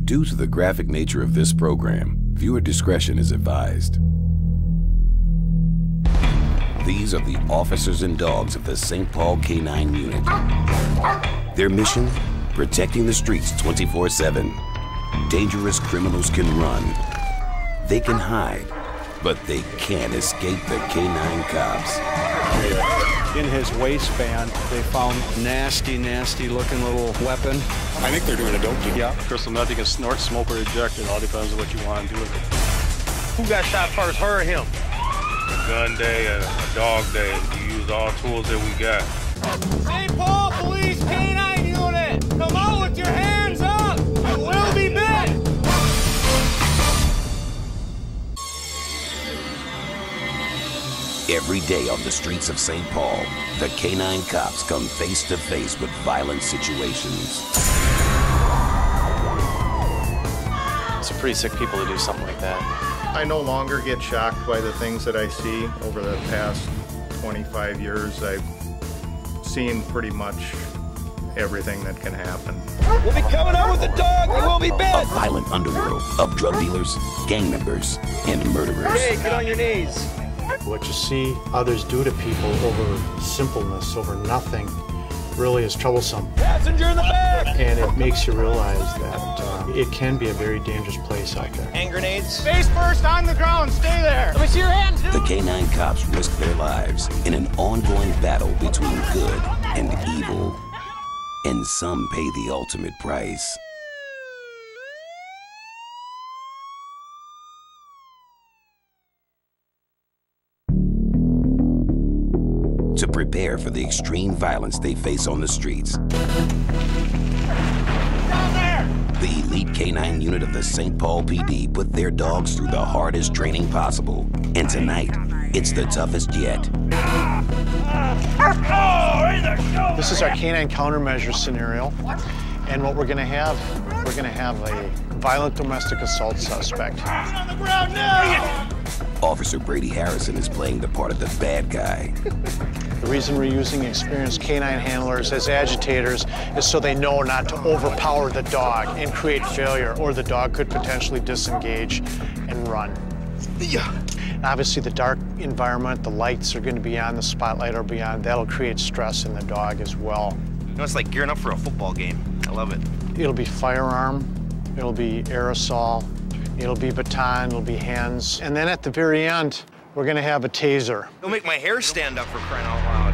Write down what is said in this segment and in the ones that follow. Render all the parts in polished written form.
Due to the graphic nature of this program, viewer discretion is advised. These are the officers and dogs of the St. Paul K-9 unit. Their mission? Protecting the streets 24/7. Dangerous criminals can run. They can hide, but they can't escape the K-9 cops. In his waistband, they found nasty looking little weapon. I think they're doing a dope deal. Yeah. Crystal meth, you can snort, smoke, or eject. It all depends on what you want to do with it. Who got shot first, her or him? A gun day and a dog day. We use all tools that we got. St. Paul Police K-9 unit, come out with your hands up. You will be bit. Every day on the streets of St. Paul, the K-9 cops come face to face with violent situations. Some pretty sick people to do something like that. I no longer get shocked by the things that I see. Over the past 25 years, I've seen pretty much everything that can happen. We'll be coming out with the dog. You will be bit. A violent underworld of drug dealers, gang members, and murderers. Hey, get on your knees. What you see others do to people over simpleness, over nothing, really is troublesome. Passenger in the back. And it makes you realize that it can be a very dangerous place out there. Hand grenades. Face first on the ground. Stay there. Let me see your hands. The K-9 cops risk their lives in an ongoing battle between good and evil. And some pay the ultimate price. To prepare for the extreme violence they face on the streets. The elite K-9 unit of the St. Paul PD put their dogs through the hardest training possible. And tonight, it's the toughest yet. This is our K-9 countermeasure scenario. And what we're going to have a violent domestic assault suspect. On the ground now. Officer Brady Harrison is playing the part of the bad guy. The reason we're using experienced K-9 handlers as agitators is so they know not to overpower the dog and create failure, or the dog could potentially disengage and run. Yeah. Obviously, the dark environment, the lights are going to be on, the spotlight are beyond. That'll create stress in the dog as well. You know, it's like gearing up for a football game. I love it. It'll be firearm, it'll be aerosol, it'll be baton, it'll be hands. And then at the very end, we're going to have a taser. It'll make my hair stand up for crying out loud.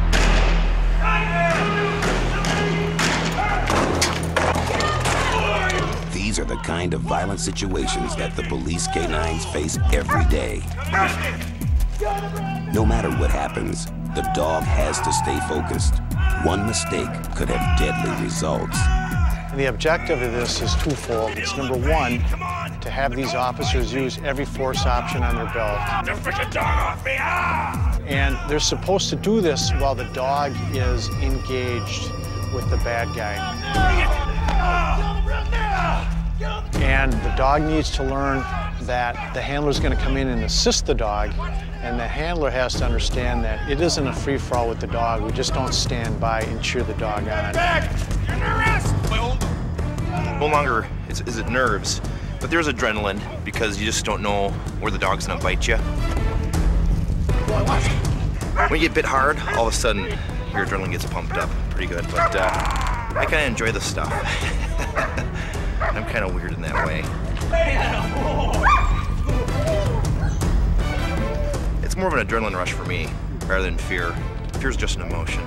These are the kind of violent situations that the police K-9s face every day. No matter what happens, the dog has to stay focused. One mistake could have deadly results. And the objective of this is twofold. It's number one, to have these officers use every force option on their belt. And they're supposed to do this while the dog is engaged with the bad guy. And the dog needs to learn that the handler's going to come in and assist the dog, and the handler has to understand that it isn't a free-for-all with the dog. We just don't stand by and cheer the dog on. No longer is it nerves, but there's adrenaline because you just don't know where the dog's gonna bite you. When you get bit hard, all of a sudden your adrenaline gets pumped up pretty good. But I kind of enjoy this stuff. I'm kind of weird in that way. It's more of an adrenaline rush for me rather than fear. Fear's just an emotion.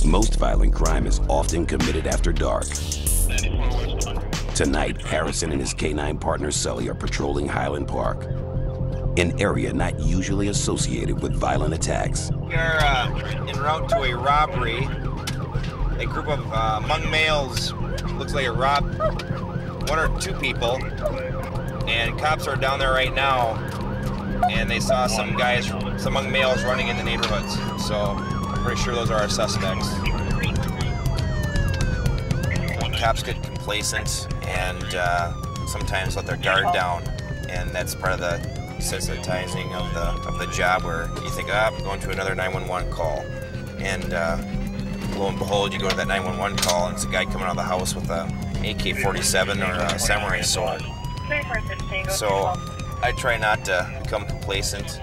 Most violent crime is often committed after dark. Tonight, Harrison and his K-9 partner Sully are patrolling Highland Park, an area not usually associated with violent attacks. We are en route to a robbery. A group of Hmong males, looks like it robbed one or two people, and cops are down there right now, and they saw some guys, some Hmong males running in the neighborhoods, so I'm pretty sure those are our suspects. Cops get complacent and sometimes let their guard down, and that's part of the desensitizing of the job, where you think, I'm going to another 911 call, and lo and behold, you go to that 911 call, and it's a guy coming out of the house with a AK-47 or a samurai sword. So I try not to become complacent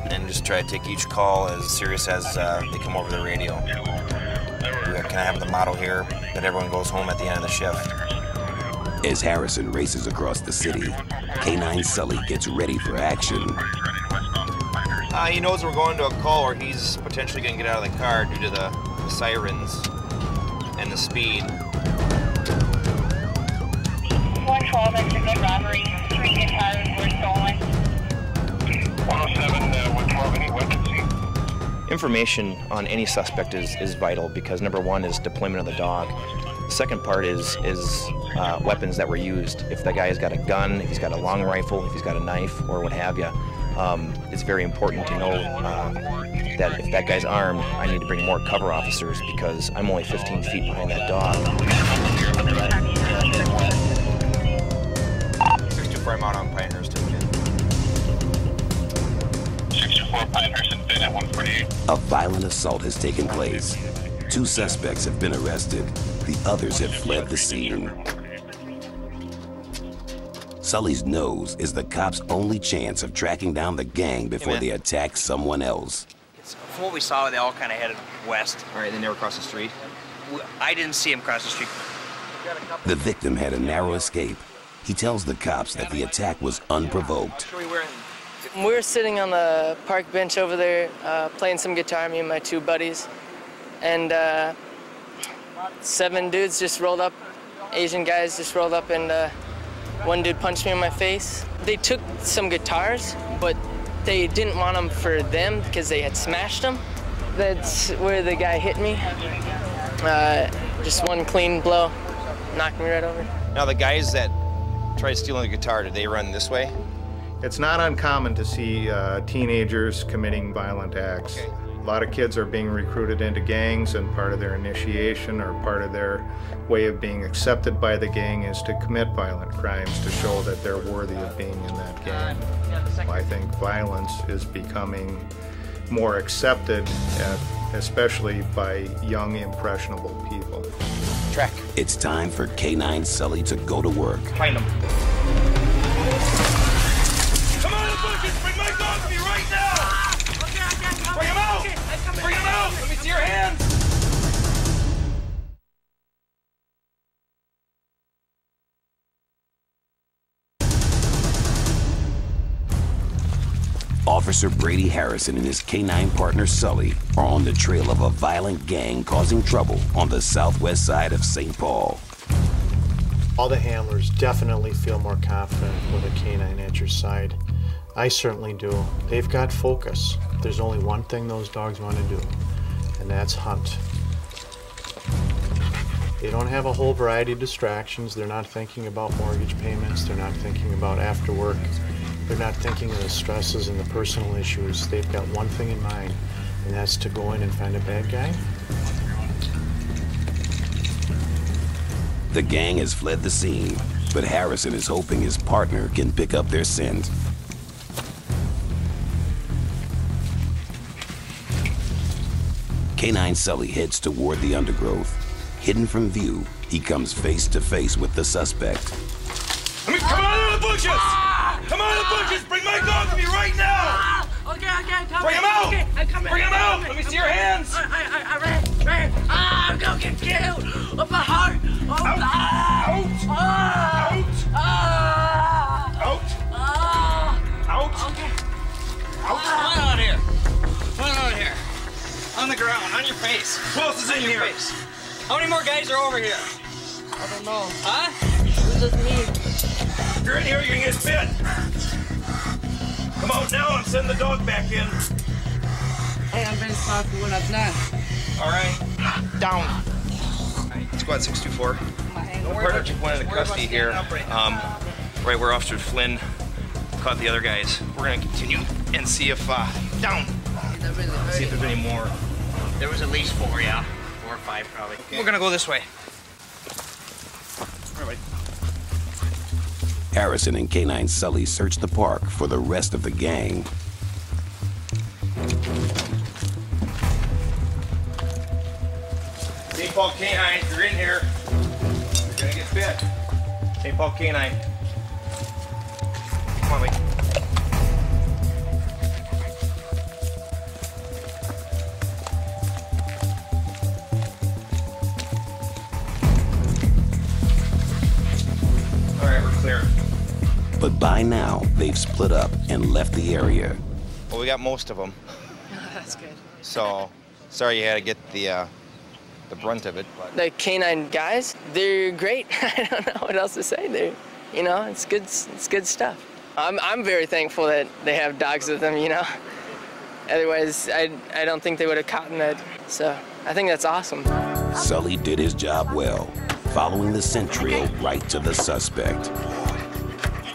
and just try to take each call as serious as they come over the radio. We kind of have the motto here that everyone goes home at the end of the shift. As Harrison races across the city, K9 Sully gets ready for action. He knows we're going to a call where he's potentially going to get out of the car due to the sirens and the speed. 112, that's a good robbery. 3 guitars were stolen. 107, 112, any weapons? Information on any suspect is vital, because number one is deployment of the dog. The second part is weapons that were used. If that guy has got a gun, if he's got a long rifle, if he's got a knife, or what have you, it's very important to know that if that guy's armed, I need to bring more cover officers, because I'm only 15 feet behind that dog. 624, I'm out on Pinehurst. 624, Pinehurst, and Ben at 148. A violent assault has taken place. 2 suspects have been arrested. The others have fled the scene. Sully's nose is the cops' only chance of tracking down the gang before they attack someone else. From what we saw, they all kind of headed west. All right, they never crossed the street? I didn't see them cross the street. The victim had a narrow escape. He tells the cops that the attack was unprovoked. We were sitting on the park bench over there, playing some guitar, me and my 2 buddies. And 7 dudes just rolled up, Asian guys just rolled up, and 1 dude punched me in my face. They took some guitars, but they didn't want them for them because they had smashed them. That's where the guy hit me. Just 1 clean blow, knocked me right over. Now, the guys that tried stealing the guitar, did they run this way? It's not uncommon to see teenagers committing violent acts. Okay. A lot of kids are being recruited into gangs, and part of their initiation or part of their way of being accepted by the gang is to commit violent crimes to show that they're worthy of being in that gang. I think violence is becoming more accepted, especially by young, impressionable people. Track. It's time for K9 Sully to go to work. Find them. Come on, bushes! Bring my dog to me right now! Bring him out! Bring him out! Let me see your hands! Officer Brady Harrison and his K9 partner Sully are on the trail of a violent gang causing trouble on the southwest side of St. Paul. All the handlers definitely feel more confident with a K9 at your side. I certainly do. They've got focus. There's only one thing those dogs want to do, and that's hunt. They don't have a whole variety of distractions. They're not thinking about mortgage payments. They're not thinking about after work. They're not thinking of the stresses and the personal issues. They've got one thing in mind, and that's to go in and find a bad guy. The gang has fled the scene, but Harrison is hoping his partner can pick up their scent. K9 Sully heads toward the undergrowth. Hidden from view, he comes face to face with the suspect. Come out of the bushes! Come out of the bushes! Bring my dog to me right now! Okay, come Bring him out! Okay, I'm coming. Bring him out! Let me see your hands! I ran. I'm gonna get killed! Oh, my heart! Oh, Out! Okay. Out! Lie on here. Lie on here. On the ground, on your face. Who else is in here? Face. How many more guys are over here? I don't know. Huh? It was just me. If you're in here, you're gonna get bit. Come out now and send the dog back in. Hey, I'm very sorry for what I've done. All right. Down. Squad 624. Partner took 1 into custody here. Right where Officer Flynn caught the other guys. We're gonna continue and see if down. See if there's any more. There was at least 4, yeah. 4 or 5 probably. Okay. We're gonna go this way. All right. Harrison and K9 Sully search the park for the rest of the gang. St. Paul K9, if you're in here, you're gonna get bit. St. Paul K9. Come on, Lee. All right, we're clear. But by now, they've split up and left the area. Well, we got most of them. That's good. So, sorry you had to get the brunt of it. But. The K9 guys, they're great. I don't know what else to say. They're, you know, it's good stuff. I'm very thankful that they have dogs with them, you know. Otherwise, I don't think they would have caught that. So I think that's awesome. Sully did his job well, following the scent trail right to the suspect.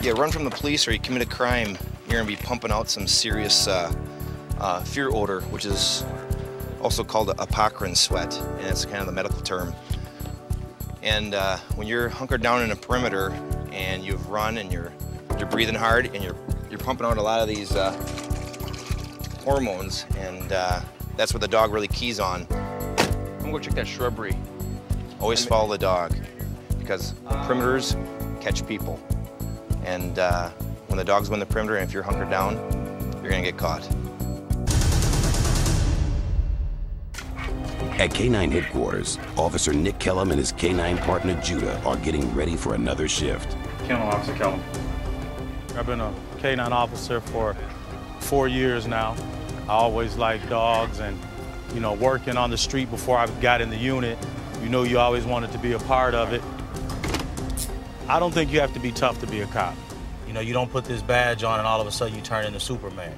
Yeah, run from the police or you commit a crime, you're gonna be pumping out some serious fear odor, which is also called apocrine sweat, and it's kind of the medical term. And when you're hunkered down in a perimeter and you've run and you're breathing hard and you're pumping out a lot of these hormones, and that's what the dog really keys on. I'm gonna go check that shrubbery. Always follow the dog, because perimeters catch people. And when the dogs win the perimeter and if you're hunkered down, you're gonna get caught. At K9 headquarters, Officer Nick Kellum and his K9 partner Judah are getting ready for another shift. Kennel Officer Kellum. I've been a K9 officer for 4 years now. I always liked dogs, and you know, working on the street before I got in the unit, you know, you always wanted to be a part of it. I don't think you have to be tough to be a cop. You know, you don't put this badge on and all of a sudden you turn into Superman.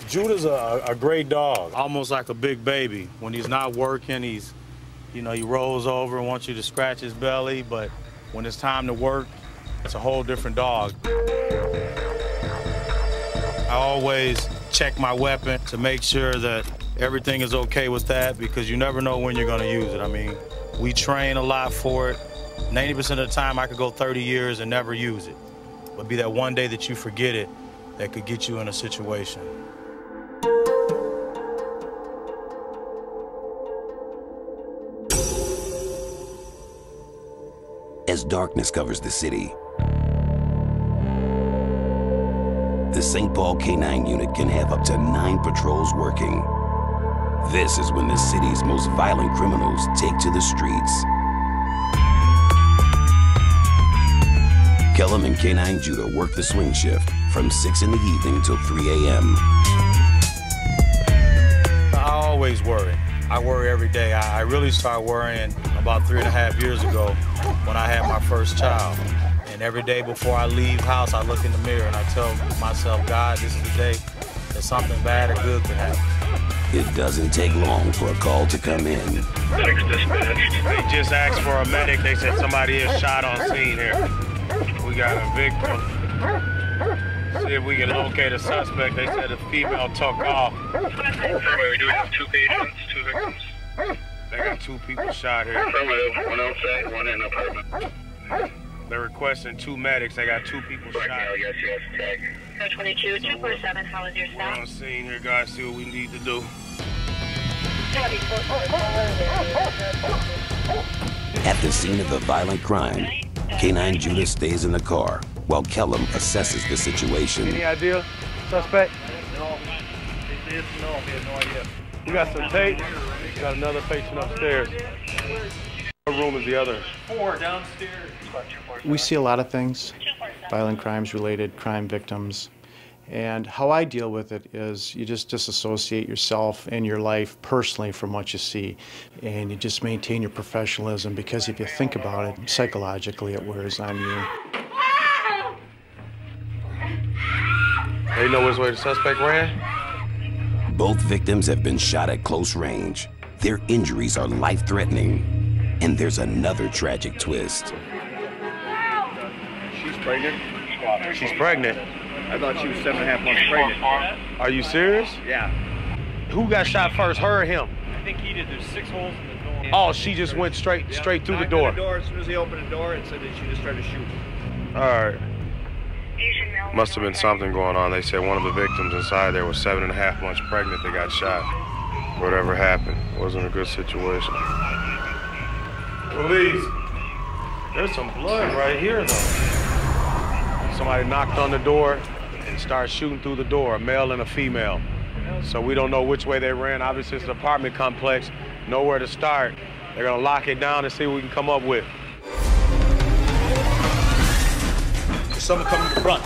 Judah's a great dog, almost like a big baby. When he's not working, he's, you know, he rolls over and wants you to scratch his belly, but when it's time to work, it's a whole different dog. I always check my weapon to make sure that everything is okay with that, because you never know when you're gonna use it. I mean, we train a lot for it. 90% of the time I could go 30 years and never use it. But be that one day that you forget it that could get you in a situation. As darkness covers the city, the St. Paul K9 unit can have up to 9 patrols working. This is when the city's most violent criminals take to the streets. Kellum and K9 Judah work the swing shift from 6 in the evening till 3 a.m. I always worry. I worry every day. I really started worrying about 3.5 years ago when I had my first child. And every day before I leave house, I look in the mirror and I tell myself, God, this is the day that something bad or good could happen. It doesn't take long for a call to come in. They just asked for a medic. They said somebody is shot on scene here. We got a victim. See if we can locate a suspect. They said a female took off. We do have 2 patients, 2 victims. They got 2 people shot here. Affirmative, 1 outside, 1 in the apartment. They're requesting 2 medics. They got 2 people shot. Yes, tag. 22, 247, how is your We're staff? on scene here, guys. See what we need to do. At the scene of the violent crime, K9 Judah stays in the car while Kellum assesses the situation. Any idea, suspect? No, he had no idea. We got some tape. We got another patient upstairs. What room is the other? 4 downstairs. We see a lot of things, violent crimes related, crime victims. And how I deal with it is you just disassociate yourself and your life personally from what you see. And you just maintain your professionalism, because if you think about it, psychologically it wears on you. They know which way the suspect ran? Both victims have been shot at close range. Their injuries are life-threatening. And there's another tragic twist. She's pregnant? She's pregnant. I thought she was 7.5 months pregnant. Are you serious? Yeah. Who got shot first, her or him? I think he did. There's 6 holes in the door. Oh, she just went straight through the door. As soon as they opened the door, it said that she just started shooting. All right. Must have been something going on. They said one of the victims inside there was 7.5 months pregnant. They got shot. Whatever happened, it wasn't a good situation. Police. There's some blood right here, though. Somebody knocked on the door and started shooting through the door, a male and a female. So we don't know which way they ran. Obviously, it's an apartment complex, nowhere to start. They're gonna lock it down and see what we can come up with. There's someone coming to the front.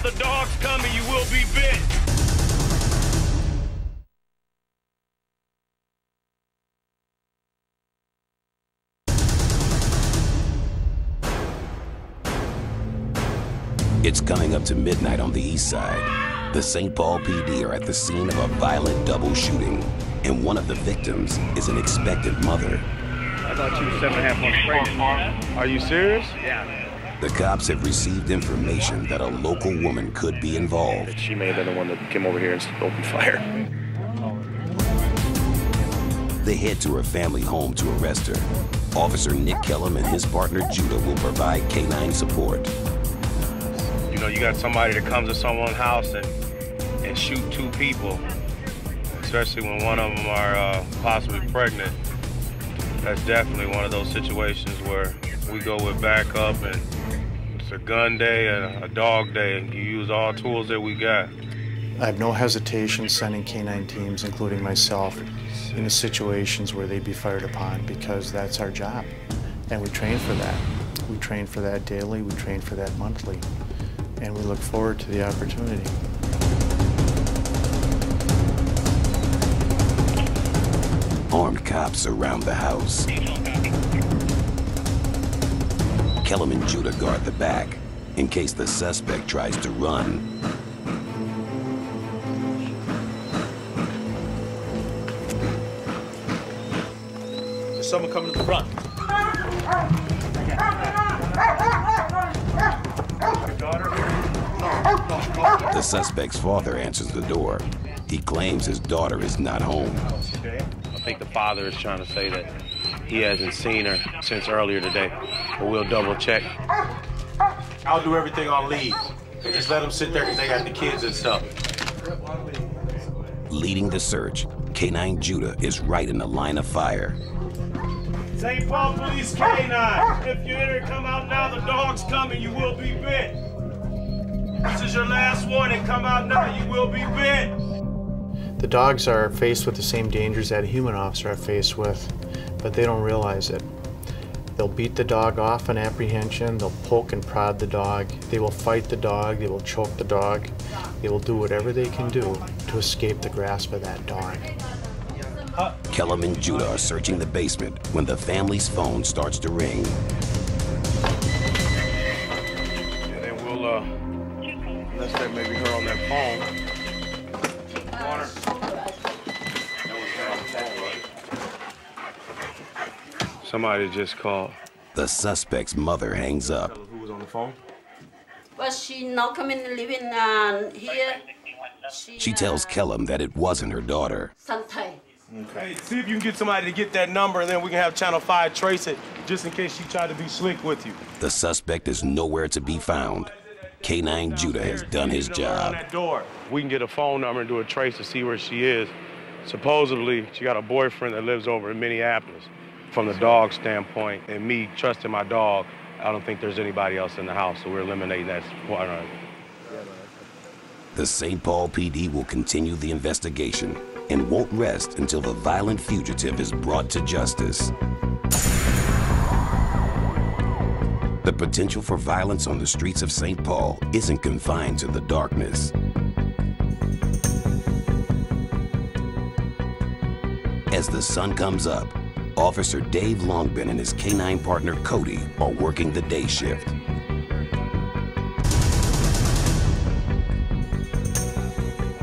The dog's coming, you will be bit. It's coming up to midnight on the east side. The St. Paul PD are at the scene of a violent double shooting, and one of the victims is an expectant mother. I thought she was 7.5 months pregnant. Are you serious? Yeah. The cops have received information that a local woman could be involved. She may have been the one that came over here and opened fire. They head to her family home to arrest her. Officer Nick Kellum and his partner Judah will provide canine support. You know, you got somebody that comes to someone's house and shoot 2 people, especially when one of them are possibly pregnant. That's definitely one of those situations where we go with backup, and it's a gun day and a dog day, and you use all tools that we got. I have no hesitation sending canine teams, including myself, into situations where they'd be fired upon, because that's our job. And we train for that. We train for that daily, we train for that monthly. And we look forward to the opportunity. Armed cops surround the house. Kellum and Judah guard the back in case the suspect tries to run. There's someone coming to the front. The suspect's father answers the door. He claims his daughter is not home. I think the father is trying to say that he hasn't seen her since earlier today, but we'll double check. I'll do everything on leave. Just let them sit there because they got the kids and stuff. Leading the search, K-9 Judah is right in the line of fire. St. Paul Police K-9, if you enter, come out now, the dog's coming, you will be bit. This is your last warning, come out now, you will be bit. The dogs are faced with the same dangers that a human officer are faced with, but they don't realize it. They'll beat the dog off on apprehension, they'll poke and prod the dog, they will fight the dog, they will choke the dog, they will do whatever they can do to escape the grasp of that dog. Kellum and Judah are searching the basement when the family's phone starts to ring. And then we'll, unless that may be her on that phone. Warner. Somebody just called. The suspect's mother hangs up. Who was on the phone? Well, she not coming living here. She tells Kellum that it wasn't her daughter. Sometime. Okay, see if you can get somebody to get that number, and then we can have Channel 5 trace it, just in case she tried to be slick with you. The suspect is nowhere to be found. K-9 Judah has done his job. We can get a phone number and do a trace to see where she is. Supposedly, she got a boyfriend that lives over in Minneapolis. From the dog standpoint, and me trusting my dog, I don't think there's anybody else in the house, so we're eliminating that. The St. Paul PD will continue the investigation and won't rest until the violent fugitive is brought to justice. The potential for violence on the streets of St. Paul isn't confined to the darkness. As the sun comes up, Officer Dave Longbin and his K-9 partner Cody are working the day shift.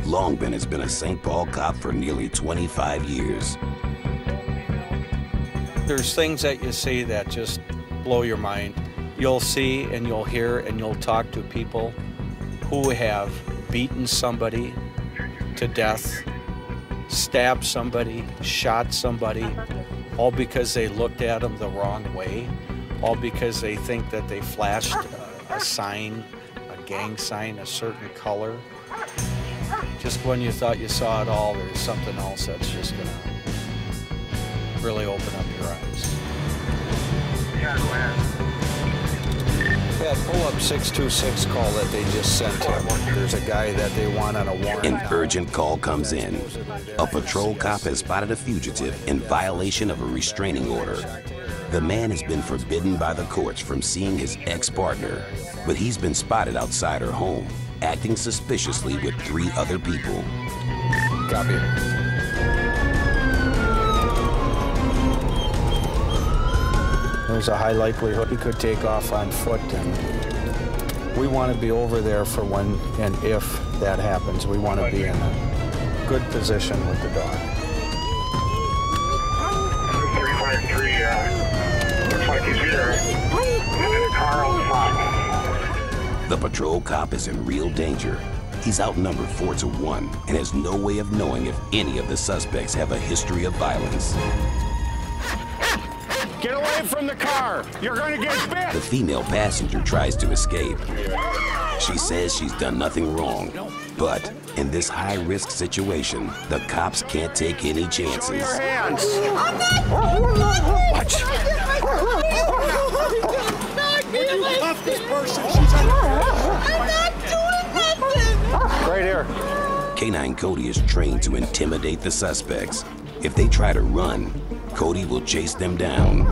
Longbin has been a St. Paul cop for nearly 25 years. There's things that you see that just blow your mind. You'll see and you'll hear and you'll talk to people who have beaten somebody to death, stabbed somebody, shot somebody, all because they looked at them the wrong way, all because they think that they flashed a sign, a gang sign, a certain color. Just when you thought you saw it all, there's something else that's just gonna really open up your eyes. That pull-up 626 call that they just sent him. There's a guy that they want on a warrant. An urgent call comes in. A patrol cop has spotted a fugitive in violation of a restraining order. The man has been forbidden by the courts from seeing his ex-partner, but he's been spotted outside her home, acting suspiciously with 3 other people. Copy. There's a high likelihood he could take off on foot, and we want to be over there for when and if that happens. We want to be in a good position with the dog. 353, looks like he's here. In a car outside. The patrol cop is in real danger. He's outnumbered 4-1 and has no way of knowing if any of the suspects have a history of violence. Get away from the car! You're gonna get bit! The female passenger tries to escape. She says she's done nothing wrong, but in this high-risk situation, the cops can't take any chances. Show your hands! I'm not Watch! Cuff this person! I'm not doing nothing! Right here. K9 Cody is trained to intimidate the suspects. If they try to run, Cody will chase them down.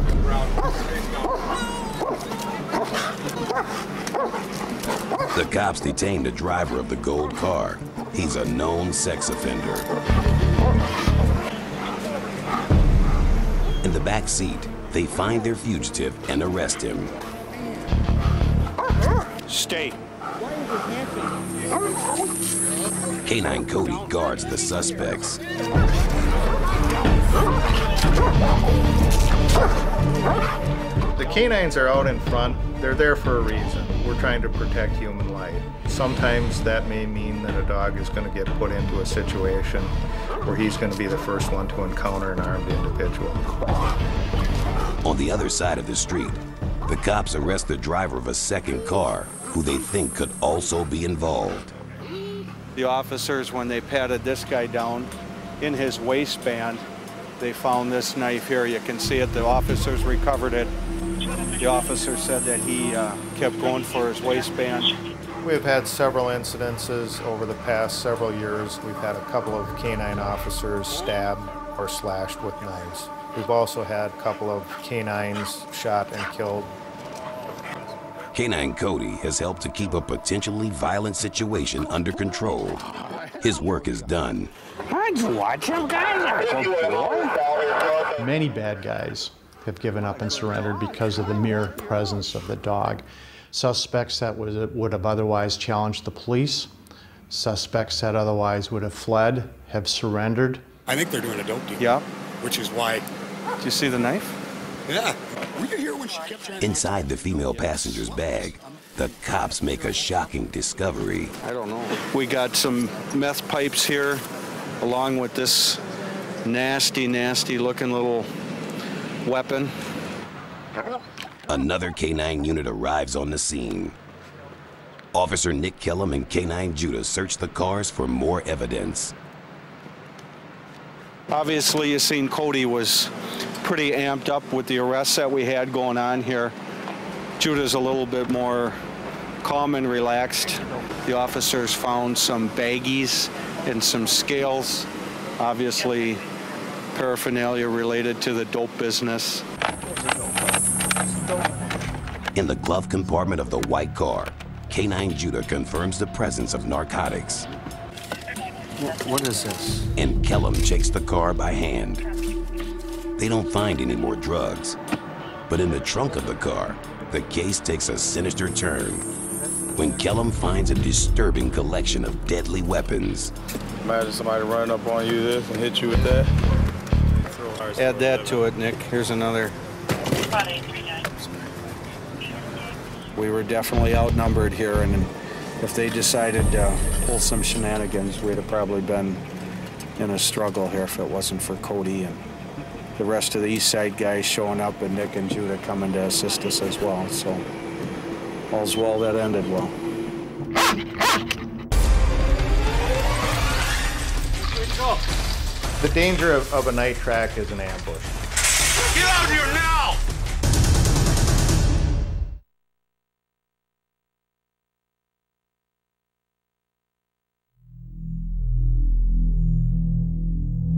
The cops detain the driver of the gold car. He's a known sex offender. In the back seat, they find their fugitive and arrest him. Stay. K9 Cody guards the suspects. The canines are out in front. They're there for a reason. We're trying to protect human life. Sometimes that may mean that a dog is going to get put into a situation where he's going to be the first one to encounter an armed individual. On the other side of the street, the cops arrest the driver of a second car who they think could also be involved. The officers, when they patted this guy down in his waistband, they found this knife here. You can see it. The officers recovered it. The officer said that he kept going for his waistband. We've had several incidences over the past several years. We've had a couple of canine officers stabbed or slashed with knives. We've also had a couple of canines shot and killed. K9 Cody has helped to keep a potentially violent situation under control. His work is done. Many bad guys have given up and surrendered because of the mere presence of the dog. Suspects that would have otherwise challenged the police, suspects that otherwise would have fled, have surrendered. I think they're doing a dope deal. Yeah. Which is why. Do you see the knife? Yeah. Were you here when she kept trying to... Inside the female passenger's bag, the cops make a shocking discovery. I don't know. We got some meth pipes here, along with this nasty, nasty looking little weapon. Another K9 unit arrives on the scene. Officer Nick Kellum and K9 Judah search the cars for more evidence. Obviously, you seen Cody was pretty amped up with the arrests that we had going on here. Judah's a little bit more calm and relaxed. The officers found some baggies and some scales, obviously paraphernalia related to the dope business. In the glove compartment of the white car, K9 Judah confirms the presence of narcotics. What is this? And Kellum checks the car by hand. They don't find any more drugs. But in the trunk of the car, the case takes a sinister turn when Kellum finds a disturbing collection of deadly weapons. Imagine somebody running up on you this and hit you with that. Add that to it, Nick. Here's another. We were definitely outnumbered here, and if they decided to pull some shenanigans, we'd have probably been in a struggle here if it wasn't for Cody and the rest of the East Side guys showing up, and Nick and Judah coming to assist us as well. So all's well that ended well. The danger of a night track is an ambush. Get out here now!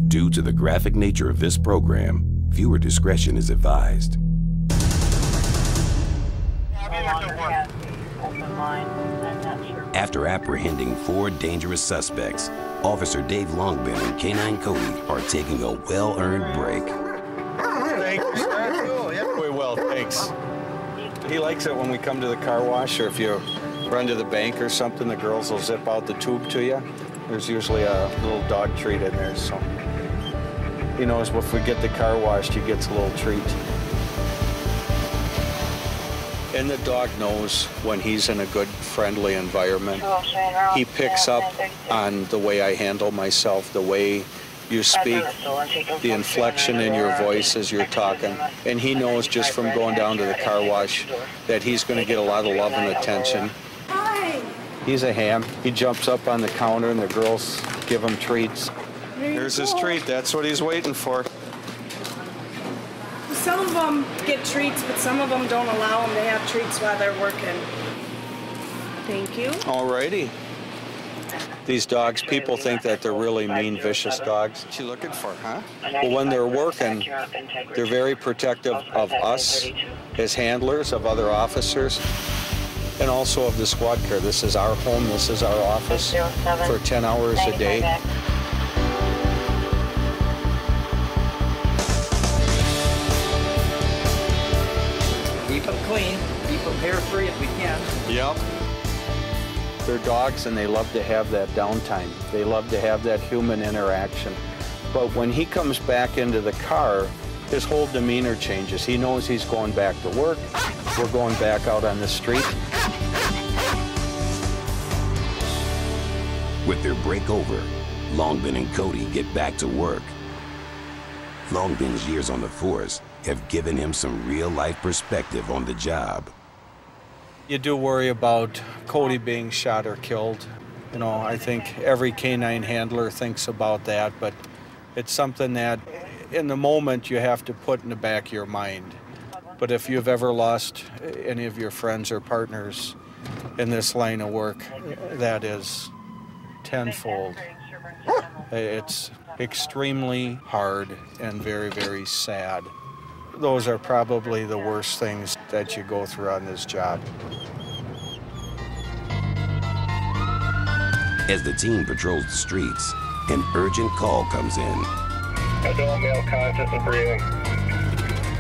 Due to the graphic nature of this program, viewer discretion is advised. After apprehending 4 dangerous suspects, Officer Dave Longbin and K9 Cody are taking a well-earned break. Thanks. We will, thanks. He likes it when we come to the car wash, or if you run to the bank or something, the girls will zip out the tube to you. There's usually a little dog treat in there, so he knows if we get the car washed, he gets a little treat. And the dog knows when he's in a good, friendly environment. He picks up on the way I handle myself, the way you speak, the inflection in your voice as you're talking. And he knows just from going down to the car wash that he's going to get a lot of love and attention. He's a ham. He jumps up on the counter and the girls give him treats. Here's his treat. That's what he's waiting for. Some of them get treats, but some of them don't allow them to have treats while they're working. Thank you. Alrighty. These dogs, people think that they're really mean, vicious dogs. What you looking for, huh? Well, when they're working, they're very protective of us as handlers, of other officers, and also of the squad car. This is our home, this is our office for 10 hours a day. Keep them clean, keep them hair-free if we can. Yep. They're dogs and they love to have that downtime. They love to have that human interaction. But when he comes back into the car, his whole demeanor changes. He knows he's going back to work. We're going back out on the street. With their break over, Longbin and Cody get back to work. Longbin's years on the force have given him some real-life perspective on the job. You do worry about Cody being shot or killed. You know, I think every K9 handler thinks about that, but it's something that in the moment you have to put in the back of your mind. But if you've ever lost any of your friends or partners in this line of work, that is tenfold. It's extremely hard and very, very sad. Those are probably the worst things that you go through on this job. As the team patrols the streets, an urgent call comes in. Adult male conscious and breathing.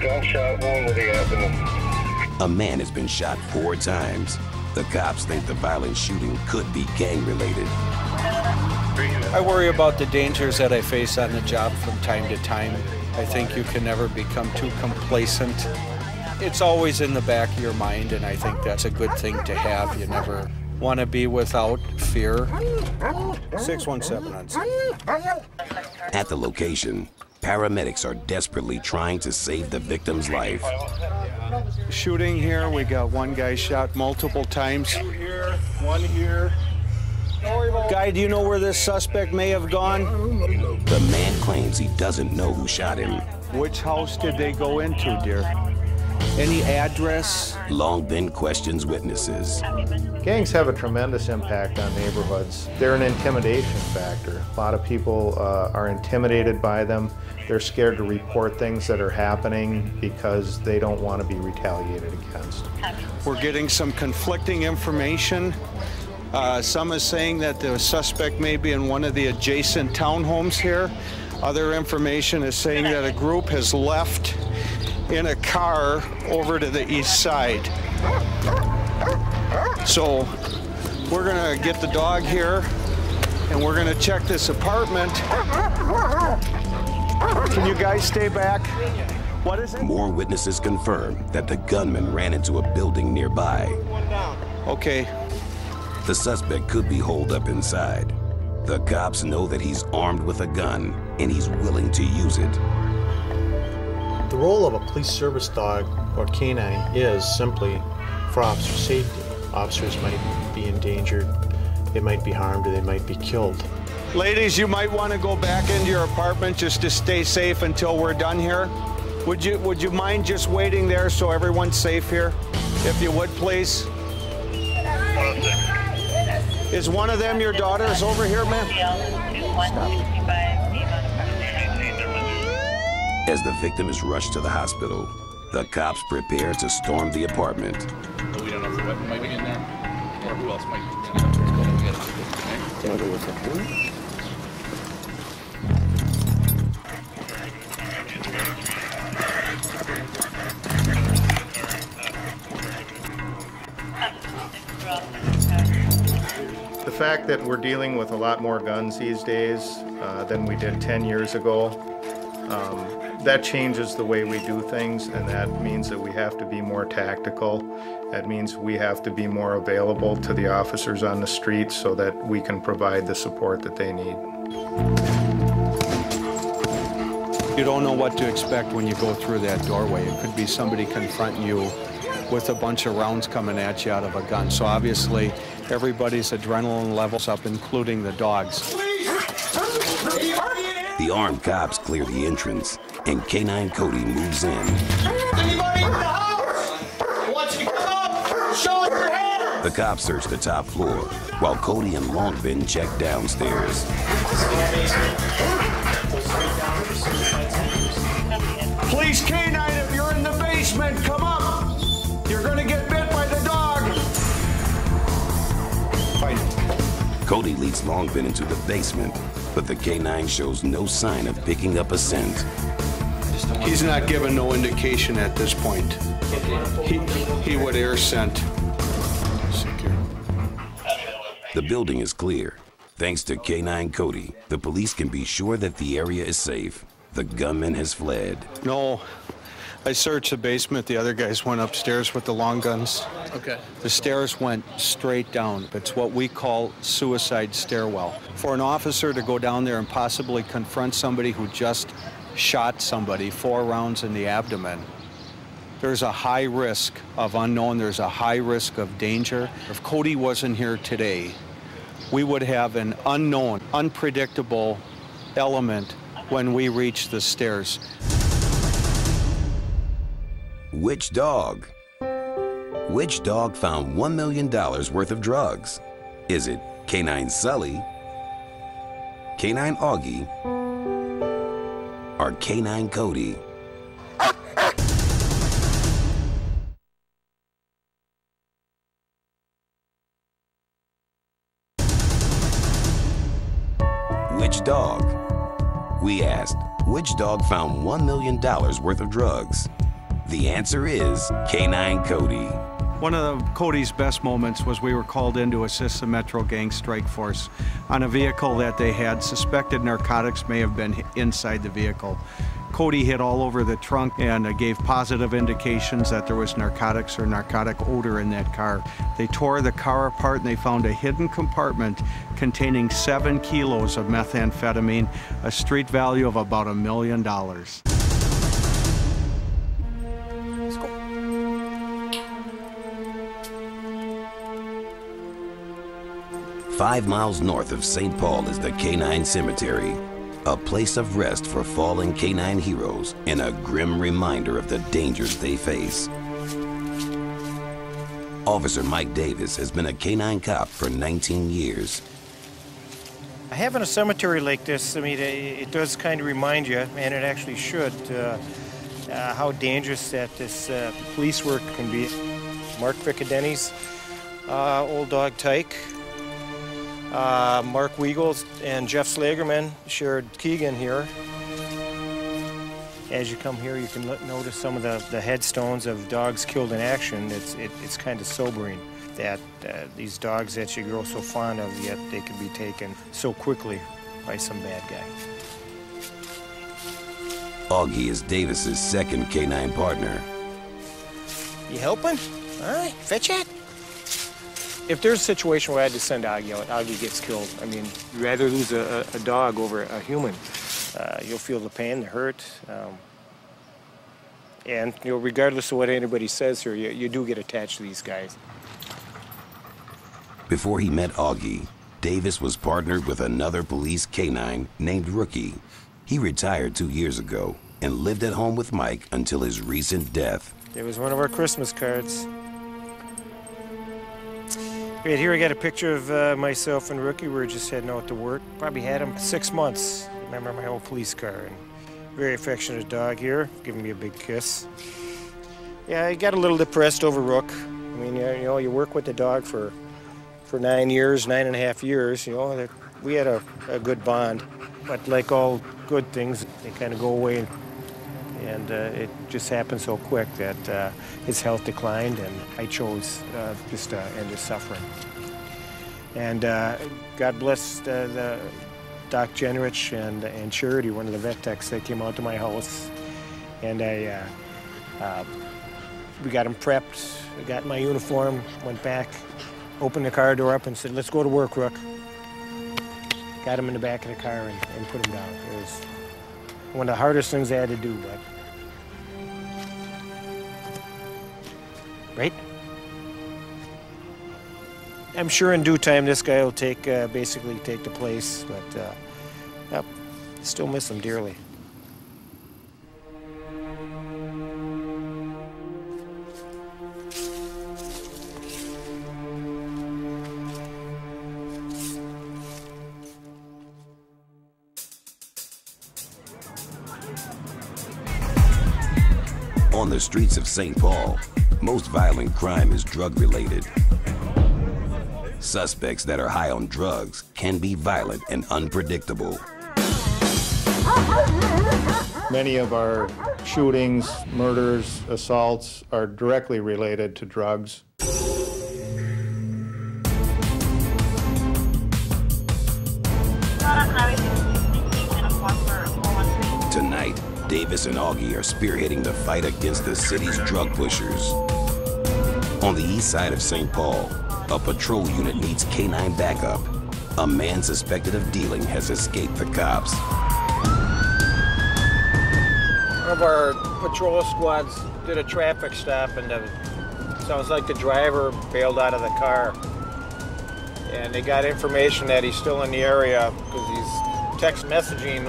Gunshot wound to the abdomen. A man has been shot 4 times. The cops think the violent shooting could be gang-related. I worry about the dangers that I face on the job from time to time. I think you can never become too complacent. It's always in the back of your mind, and I think that's a good thing to have. You never want to be without fear. 617 on scene. At the location, paramedics are desperately trying to save the victim's life. Shooting here, we got one guy shot multiple times. One here, one here. Guy, do you know where this suspect may have gone? The man claims he doesn't know who shot him. Which house did they go into, dear? Any address? Longbin questions witnesses. Gangs have a tremendous impact on neighborhoods. They're an intimidation factor. A lot of people are intimidated by them. They're scared to report things that are happening because they don't want to be retaliated against. We're getting some conflicting information. Some is saying that the suspect may be in one of the adjacent townhomes here. Other information is saying that a group has left in a car over to the east side. So we're gonna get the dog here and we're gonna check this apartment. Can you guys stay back? What is it? More witnesses confirm that the gunman ran into a building nearby. Okay. The suspect could be holed up inside. The cops know that he's armed with a gun and he's willing to use it. The role of a police service dog or canine is simply for officer safety. Officers might be endangered, they might be harmed, or they might be killed. Ladies, you might want to go back into your apartment just to stay safe until we're done here. Would you mind just waiting there so everyone's safe here? If you would, please. Is one of them your daughters over here, ma'am? As the victim is rushed to the hospital, the cops prepare to storm the apartment. We don't know what might be in there, or who else might be in there. The fact that we're dealing with a lot more guns these days than we did 10 years ago, that changes the way we do things, and that means that we have to be more tactical. That means we have to be more available to the officers on the street so that we can provide the support that they need. You don't know what to expect when you go through that doorway. It could be somebody confronting you with a bunch of rounds coming at you out of a gun. So obviously, everybody's adrenaline levels up, including the dogs. The armed cops clear the entrance, and K-9 Cody moves in. Anybody in the house? I want you to come up. Show us your hands. The cops search the top floor, while Cody and Longbin check downstairs. Police K-9, if you're in the basement, come up. You're gonna get bit by the dog. Fight it. Cody leads Longbin into the basement, but the K-9 shows no sign of picking up a scent. He's not given no indication at this point. He would air scent. Secure. The building is clear. Thanks to K-9 Cody, the police can be sure that the area is safe. The gunman has fled. No, I searched the basement. The other guys went upstairs with the long guns. Okay. The stairs went straight down. It's what we call suicide stairwell. For an officer to go down there and possibly confront somebody who just shot somebody 4 rounds in the abdomen, there's a high risk of unknown. There's a high risk of danger. If Cody wasn't here today, we would have an unknown, unpredictable element when we reach the stairs. Which dog? Which dog found $1 million worth of drugs? Is it K-9 Sully, K-9 Augie, or K-9 Cody? Which dog? We asked, which dog found $1 million worth of drugs? The answer is K-9 Cody. One of Cody's best moments was we were called in to assist the Metro Gang Strike Force on a vehicle that they had suspected narcotics may have been inside the vehicle. Cody hit all over the trunk and gave positive indications that there was narcotics or narcotic odor in that car. They tore the car apart and they found a hidden compartment containing 7 kilos of methamphetamine, a street value of about $1 million. 5 miles north of St. Paul is the K-9 Cemetery, a place of rest for fallen K-9 heroes and a grim reminder of the dangers they face. Officer Mike Davis has been a K-9 cop for 19 years. Having a cemetery like this, I mean, it does kind of remind you, and it actually should, how dangerous that this police work can be. Mark Vicadeni's old dog Tyke, Mark Weigels and Jeff Slagerman shared Keegan here. As you come here, you can notice some of the headstones of dogs killed in action. It's kind of sobering that these dogs that you grow so fond of, yet they can be taken so quickly by some bad guy. Augie is Davis's second K-9 partner. You helping? All right, fetch it. If there's a situation where I had to send Augie out, Augie gets killed. I mean, you'd rather lose a dog over a human. You'll feel the pain, the hurt. And, you know, regardless of what anybody says here, you do get attached to these guys. Before he met Augie, Davis was partnered with another police canine named Rookie. He retired 2 years ago and lived at home with Mike until his recent death. It was one of our Christmas cards. Right here I got a picture of myself and Rookie. We were just heading out to work. Probably had him 6 months. Remember my old police car. And very affectionate dog here, giving me a big kiss. Yeah, I got a little depressed over Rook. I mean, you know, you work with the dog for 9 years, 9.5 years, you know, we had a good bond. But like all good things, they kind of go away, and it just happened so quick that his health declined, and I chose just to end his suffering. And God bless the Doc Jenrich and Charity, one of the vet techs that came out to my house, and we got him prepped. I got my uniform, went back, opened the car door up and said, "Let's go to work, Rook." Got him in the back of the car and put him down. It was one of the hardest things I had to do, but... Right? I'm sure in due time this guy will basically take the place, but yep, still miss him dearly. On the streets of St. Paul, most violent crime is drug-related. Suspects that are high on drugs can be violent and unpredictable. Many of our shootings, murders, assaults are directly related to drugs. Tonight, Davis and Augie are spearheading the fight against the city's drug pushers. On the east side of St. Paul, a patrol unit needs canine backup. A man suspected of dealing has escaped the cops. One of our patrol squads did a traffic stop, and sounds like the driver bailed out of the car. And they got information that he's still in the area because he's text messaging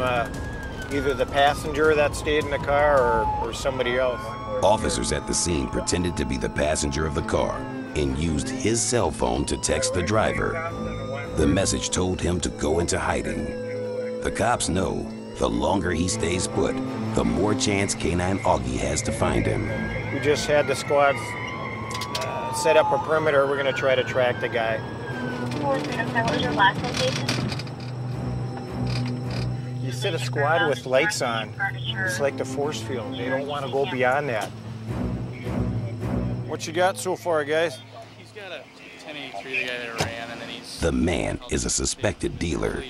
either the passenger that stayed in the car or somebody else. Officers at the scene pretended to be the passenger of the car and used his cell phone to text the driver. The message told him to go into hiding. The cops know the longer he stays put, the more chance Canine Augie has to find him. We just had the squads set up a perimeter. We're going to try to track the guy. What was your last location? You sit a squad with lights on. It's like the force field. They don't want to go beyond that. What you got so far, guys? He's got a 1083, the guy that ran, and then he's... The man is a suspected dealer.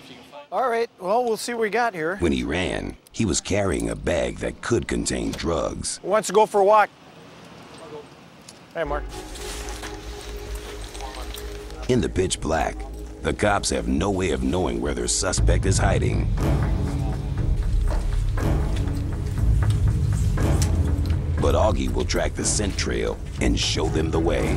All right, well, we'll see what we got here. When he ran, he was carrying a bag that could contain drugs. Who wants to go for a walk? Hey, Mark. In the pitch black, the cops have no way of knowing where their suspect is hiding. But Augie will track the scent trail and show them the way.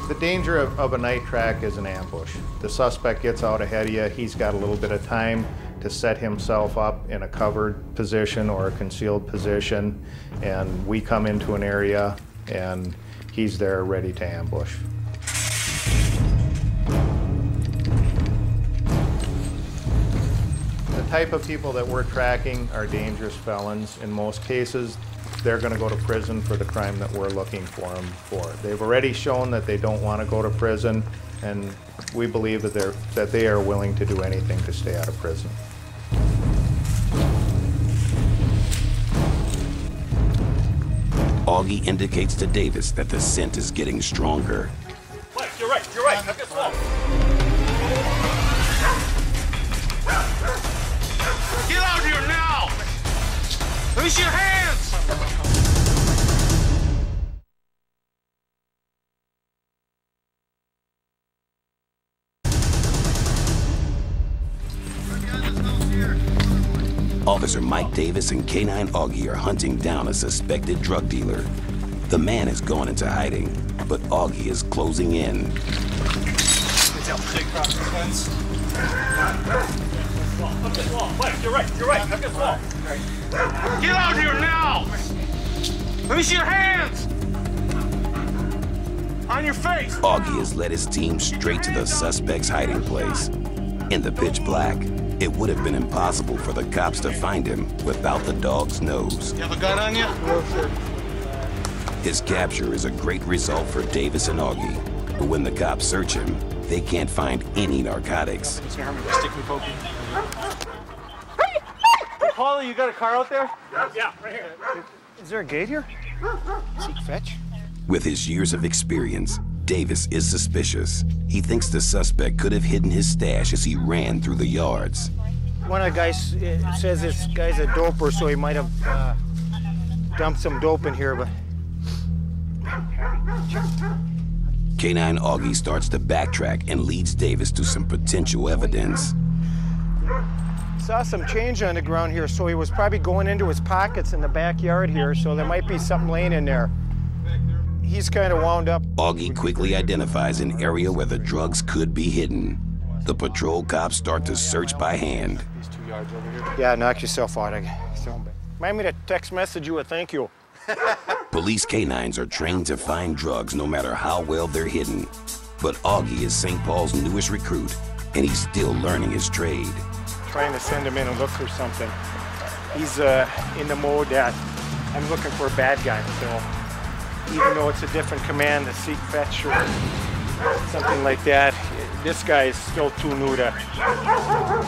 The danger of a night track is an ambush. The suspect gets out ahead of you, he's got a little bit of time to set himself up in a covered position or a concealed position, and we come into an area and he's there ready to ambush. The type of people that we're tracking are dangerous felons. In most cases, they're going to go to prison for the crime that we're looking for them for. They've already shown that they don't want to go to prison, and we believe that they are willing to do anything to stay out of prison. Augie indicates to Davis that the scent is getting stronger. Mike, you're right. Now get slow. Officer Mike Davis and K9 Augie are hunting down a suspected drug dealer. The man has gone into hiding, but Augie is closing in. Across the fence. Up this wall. Wait, you're right. Up this wall. Get out here now! Let me see your hands! On your face! Augie has led his team straight to the suspect's hiding place. In the pitch black, it would have been impossible for the cops to find him without the dog's nose. You have a gun on you? No, sir. His capture is a great result for Davis and Augie, but when the cops search him, they can't find any narcotics. Stick me poking. Paulie, you got a car out there? Yeah, right here. Is there a gate here? Seek fetch? With his years of experience, Davis is suspicious. He thinks the suspect could have hidden his stash as he ran through the yards. One of the guys says this guy's a doper, so he might have dumped some dope in here, but... K9 Augie starts to backtrack and leads Davis to some potential evidence. Saw some change on the ground here, so he was probably going into his pockets in the backyard here, so there might be something laying in there. He's kind of wound up. Augie quickly identifies an area where the drugs could be hidden. The patrol cops start to search by hand. These 2 yards over here. Yeah, knock yourself out. Remind me to text message you a thank you. Police canines are trained to find drugs no matter how well they're hidden. But Augie is St. Paul's newest recruit, and he's still learning his trade. Trying to send him in and look for something. He's in the mode that I'm looking for a bad guy, so even though it's a different command, the seek fetch or something like that, this guy is still too new to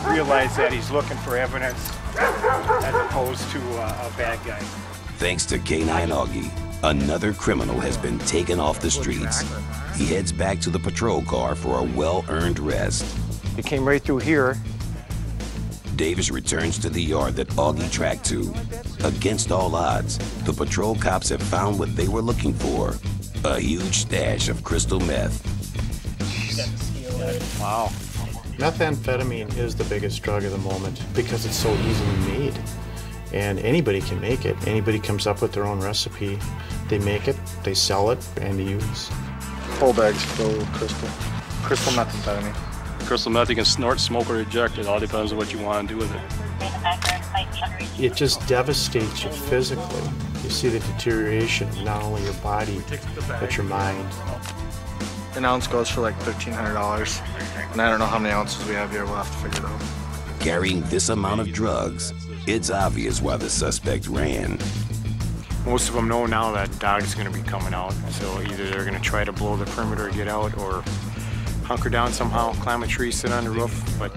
realize that he's looking for evidence as opposed to a bad guy. Thanks to K9 Augie, another criminal has been taken off the streets. He heads back to the patrol car for a well-earned rest. He came right through here. Davis returns to the yard that Augie tracked to. Against all odds, the patrol cops have found what they were looking for, a huge stash of crystal meth. Wow. Methamphetamine is the biggest drug of the moment because it's so easily made. And anybody can make it. Anybody comes up with their own recipe. They make it, they sell it, and they use. Whole bags filled with crystal methamphetamine. Crystal meth you can snort, smoke, or eject. It all depends on what you want to do with it. It just devastates you physically. You see the deterioration of not only your body, but your mind. An ounce goes for like $1,300, and I don't know how many ounces we have here. We'll have to figure it out. Carrying this amount of drugs, it's obvious why the suspect ran. Most of them know now that dog's going to be coming out, so either they're going to try to blow the perimeter, get out, or hunker down somehow, climb a tree, sit on the roof, but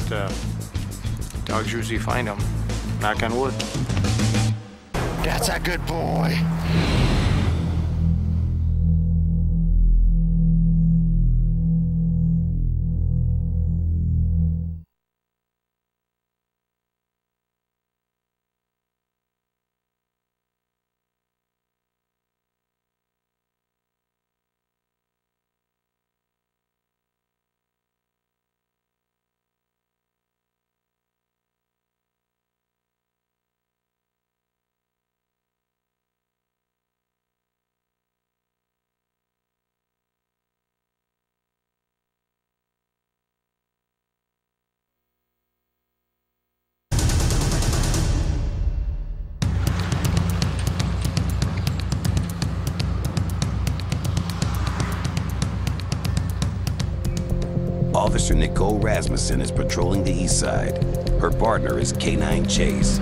dogs usually find them. Knock on wood. That's a good boy. Officer Nicole Rasmussen is patrolling the east side. Her partner is K9 Chase.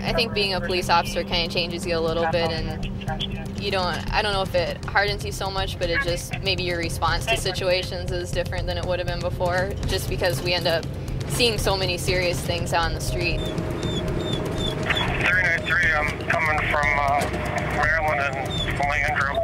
I think being a police officer kind of changes you a little bit, and I don't know if it hardens you so much, but it just, maybe your response to situations is different than it would have been before, just because we end up seeing so many serious things out on the street. 393, I'm coming from Maryland and Landrew.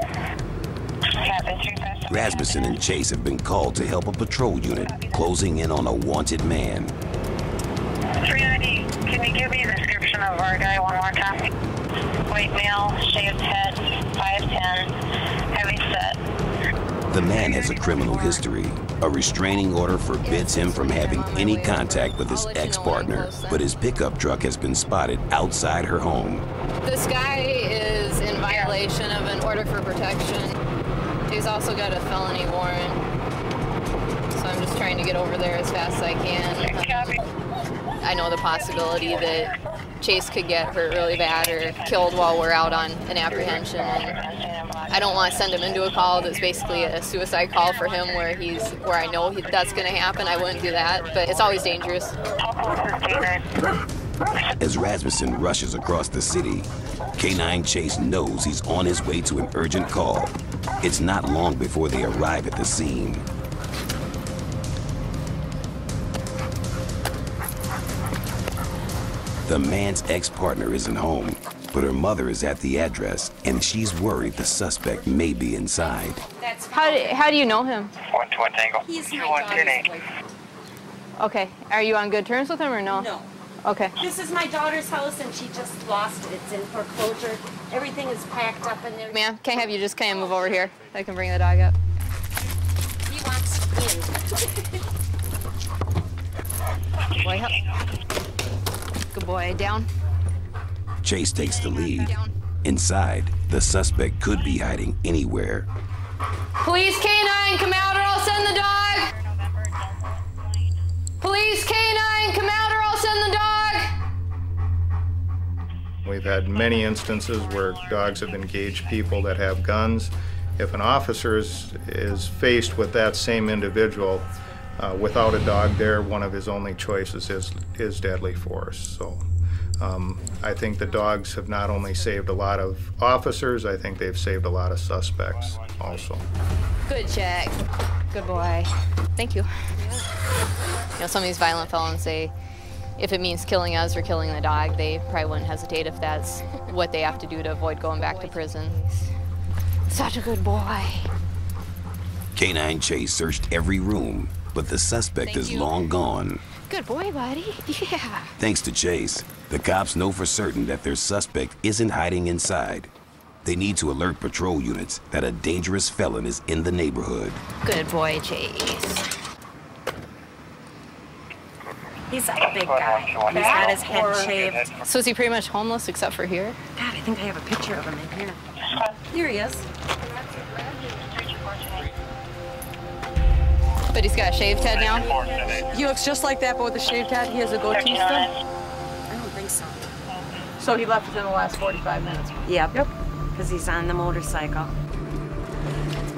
Rasmussen and Chase have been called to help a patrol unit closing in on a wanted man. 390, can you give me a description of our guy one more time? White male, shaved head, 5'10", heavy set. The man has a criminal history. A restraining order forbids him from having any contact with his ex-partner, but his pickup truck has been spotted outside her home. This guy is in violation of an order for protection. He's also got a felony warrant. So I'm just trying to get over there as fast as I can. I know the possibility that Chase could get hurt really bad or killed while we're out on an apprehension. And I don't want to send him into a call that's basically a suicide call for him where I know that's going to happen. I wouldn't do that, but it's always dangerous. As Rasmussen rushes across the city, K9 Chase knows he's on his way to an urgent call. It's not long before they arrive at the scene. The man's ex-partner isn't home, but her mother is at the address, and she's worried the suspect may be inside. How do you know him? 1-1 Tango. He's my daughter's boyfriend. Okay. Are you on good terms with him or no? No. Okay. This is my daughter's house, and she just lost it. It's in foreclosure. Everything is packed up in there. Ma'am, can I have you just kind of move over here? I can bring the dog up. He wants in. Boy, help. Good boy. Down. Chase takes the lead. Inside, the suspect could be hiding anywhere. Police K9, come out or I'll send the dog! Police K9, come out or I'll send the dog! We've had many instances where dogs have engaged people that have guns. If an officer is faced with that same individual without a dog there, one of his only choices is deadly force. So I think the dogs have not only saved a lot of officers, I think they've saved a lot of suspects also. Good check. Good boy. Thank you. You know, some of these violent felons say if it means killing us or killing the dog, they probably wouldn't hesitate if that's what they have to do to avoid going back to prison. Such a good boy. K9 Chase searched every room, but the suspect is long gone. Good boy, buddy. Yeah. Thanks to Chase, the cops know for certain that their suspect isn't hiding inside. They need to alert patrol units that a dangerous felon is in the neighborhood. Good boy, Chase. He's like a big guy. He's got his head shaved. So is he pretty much homeless except for here? God, I think I have a picture of him in here. Here he is. But he's got a shaved head now? He looks just like that, but with a shaved head. He has a goatee still? I don't think so. So he left within the last 45 minutes? Yep. Because he's on the motorcycle.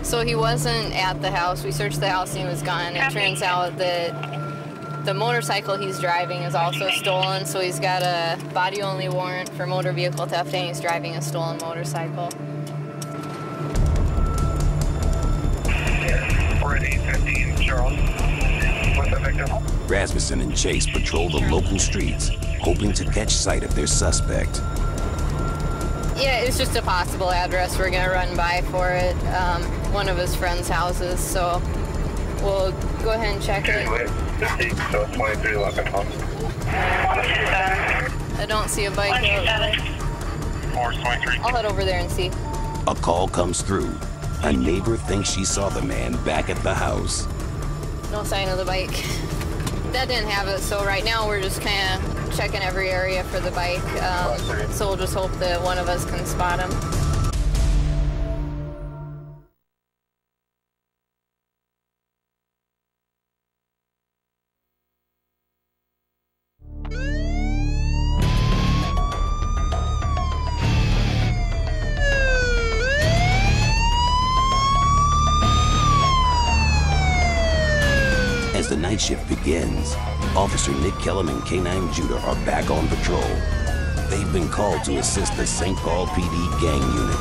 So he wasn't at the house. We searched the house and he was gone. It turns out that the motorcycle he's driving is also stolen, so he's got a body-only warrant for motor vehicle theft and he's driving a stolen motorcycle. We're at 815 Charles. What's the victim? Rasmussen and Chase patrol the local streets, hoping to catch sight of their suspect. Yeah, it's just a possible address. We're gonna run by for it. One of his friend's houses, so we'll go ahead and check it. So it's 2311 home. I don't see a bike out. 423. I'll head over there and see. A call comes through. A neighbor thinks she saw the man back at the house. No sign of the bike. That didn't have it, so right now we're just kind of checking every area for the bike. So we'll just hope that one of us can spot him. As the night shift begins, Officer Nick Kellum and K9 Judah are back on patrol. They've been called to assist the St. Paul PD gang unit.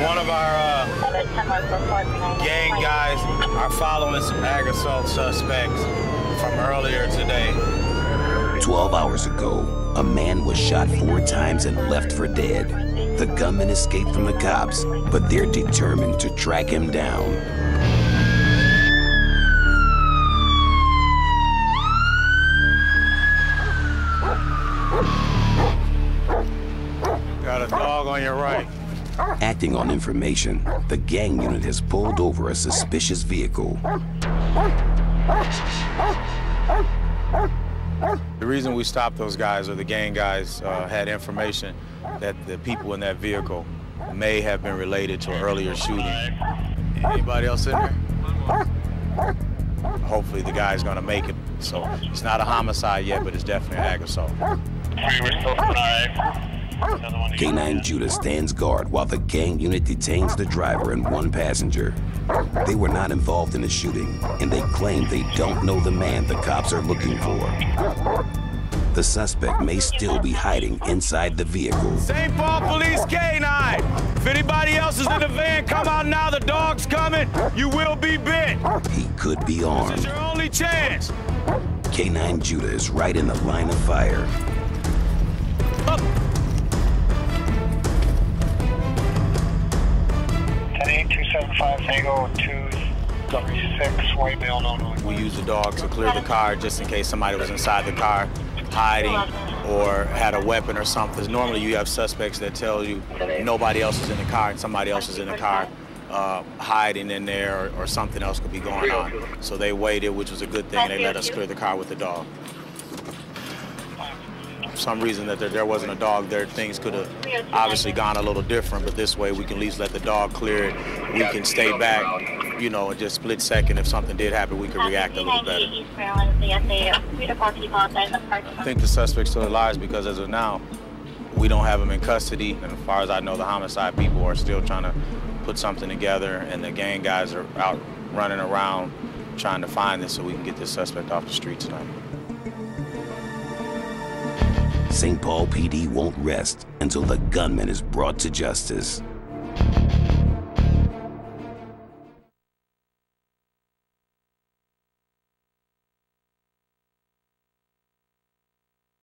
One of our gang guys are following some ag assault suspects from earlier today. 12 hours ago, a man was shot 4 times and left for dead. The gunman escaped from the cops, but they're determined to track him down. Got a dog on your right. At Acting on information, the gang unit has pulled over a suspicious vehicle. The reason we stopped those guys, or the gang guys, had information that the people in that vehicle may have been related to an earlier shooting. Anybody else in there? Hopefully the guy's gonna make it. So it's not a homicide yet, but it's definitely an ag assault. K-9 Judah stands guard while the gang unit detains the driver and one passenger. They were not involved in the shooting, and they claim they don't know the man the cops are looking for. The suspect may still be hiding inside the vehicle. St. Paul Police K-9. If anybody else is in the van, come out now. The dog's coming. You will be bit. He could be armed. This is your only chance. K-9 Judah is right in the line of fire. Up. 108-275 Tango 236 white male known. We use the dog to clear the car just in case somebody was inside the car hiding or had a weapon or something. Normally you have suspects that tell you nobody else is in the car and somebody else is in the car hiding in there, or something else could be going on. So they waited, which was a good thing, and they let us clear the car with the dog. For some reason that there wasn't a dog there, things could have obviously gone a little different, but this way we can at least let the dog clear it. We can stay back, you know, just split second. If something did happen, we could react a little better. I think the suspect still alive because as of now, we don't have him in custody. And as far as I know, the homicide people are still trying to put something together, and the gang guys are out running around trying to find this so we can get this suspect off the street tonight. St. Paul PD won't rest until the gunman is brought to justice.